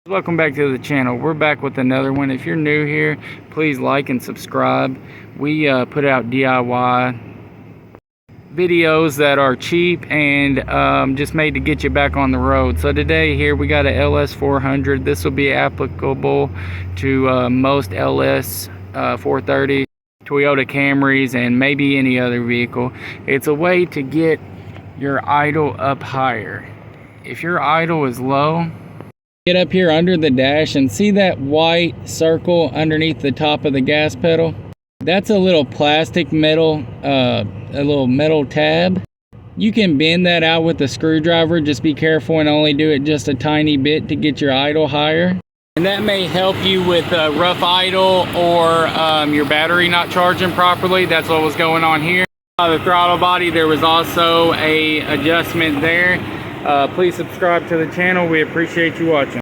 Welcome back to the channel. We're back with another one. If you're new here, please like and subscribe. We put out DIY videos that are cheap and just made to get you back on the road. So today here we got a LS 400. This will be applicable to most LS 430, Toyota Camrys, and maybe any other vehicle. It's a way to get your idle up higher. If your idle is low, get up here under the dash and see that white circle underneath the top of the gas pedal. That's a little plastic metal, a little metal tab. You can bend that out with a screwdriver. Just be careful and only do it just a tiny bit to get your idle higher. And that may help you with rough idle or your battery not charging properly. That's what was going on here. The throttle body, there was also a adjustment there. Please subscribe to the channel. We appreciate you watching.